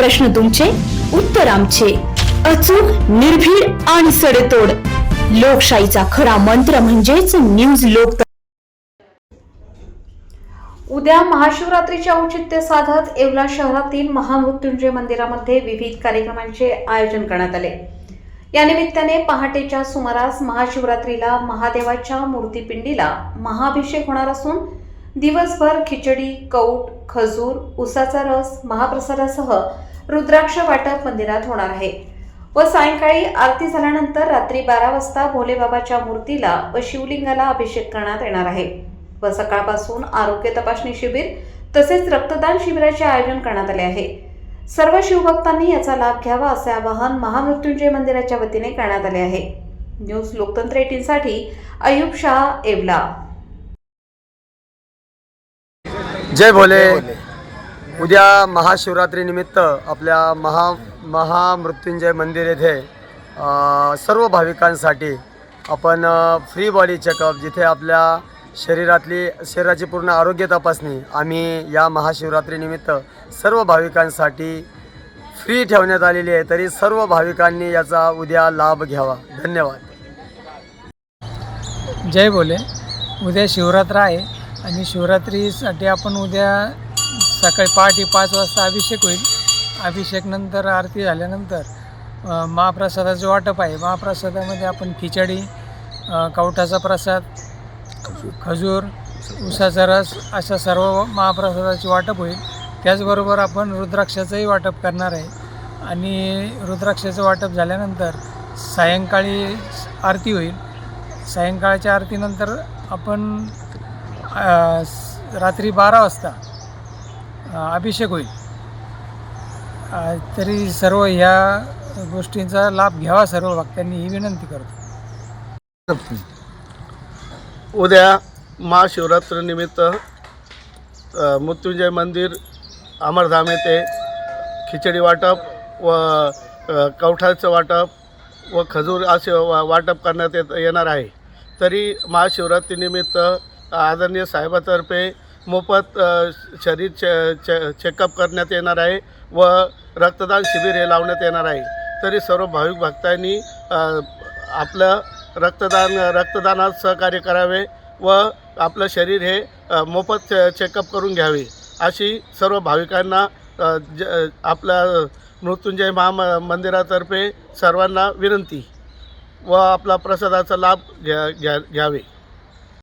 प्रश्न तुमचे, उत्तर आमचे. अचूक, निर्भीड आणि सडेतोड. लोकशाहीचा खरा मंत्र म्हणजेच न्यूज लोक. उद्या महाशिवरात्रीचे औचित्य साधत येवला शहरातील महामृत्युंजय मंदिरामध्ये विविध कार्यक्रमांचे आयोजन करण्यात आले. या निमित्ताने पहाटेच्या सुमारास महाशिवरात्रीला महादेवाच्या मूर्तिपिंडीला महाअभिषेक होणार असून दिवसभर खिचडी, कौट, खजूर, उसाचा रस, महाप्रसादासह रुद्राक्ष वाटप मंदिरात होणार आहे व सायंकाळी आरती झाल्यानंतर रात्री 12 वाजता भोलेबाबाच्या मूर्तीला व शिवलिंगाला अभिषेक करण्यात येणार आहे व सकाळपासून आरोग्य तपासणी शिबिर तसेच रक्तदान शिबिराचे आयोजन करण्यात आले आहे. सर्व शिवभक्तांनी याचा लाभ घ्यावा असे आवाहन महामृत्युंजय मंदिराच्या वतीने करण्यात आले आहे. न्यूज लोकतंत्र 18 साठी अयुब शाह, येवला. जय भोले. उद्या महाशिवरात्री निमित्त आपल्या महामृत्युंजय मंदिर येथे सर्व भाविकांसाठी आपण फ्री बॉडी चेकअप, जिथे आपल्या शरीराची पूर्ण आरोग्य तपासणी आम्ही या महाशिवरात्री निमित्त सर्व भाविकांसाठी फ्री ठेवण्यात आलेली आहे. तरी सर्व भाविकांनी याचा उद्या लाभ घ्यावा. धन्यवाद. जय भोले. उद्या शिवरात्र आहे आणि शिवरात्रीसाठी आपण उद्या सकाळी पहाटे 5 वाजता अभिषेक होईल. अभिषेकनंतर आरती झाल्यानंतर महाप्रसादाचं वाटप आहे. महाप्रसादामध्ये आपण खिचडी, कवठाचा प्रसाद, खजूर, उसाचा रस अशा सर्व महाप्रसादाचे वाटप होईल. त्याचबरोबर आपण रुद्राक्षाचंही वाटप करणार आहे आणि रुद्राक्षाचं वाटप झाल्यानंतर सायंकाळी आरती होईल. सायंकाळच्या आरतीनंतर आपण रात्री 12 वाजता अभिषेक होईल. तरी सर्व ह्या गोष्टींचा लाभ घ्यावा सर्व भक्तांनी, ही विनंती करतो. उद्या महाशिवरात्रीनिमित्त मृत्युंजय मंदिर अमरधाम येथे खिचडी वाटप व कवठाचं वाटप व खजूर असे वाटप करण्यात येणार आहे. तरी महाशिवरात्रीनिमित्त आदरणीय साहेबातर्फे मोफत शरीर चेकअप करण्यात येणार आहे व रक्तदान शिबिर हे लावण्यात येणार आहे. तरी सर्व भाविक भक्तांनी आपलं रक्तदानात सहकार्य करावे व आपलं शरीर हे मोफत चेकअप करून घ्यावे अशी सर्व भाविकांना आपल्या मृत्युंजय मंदिरातर्फे सर्वांना विनंती व आपला प्रसादाचा लाभ घ्यावे.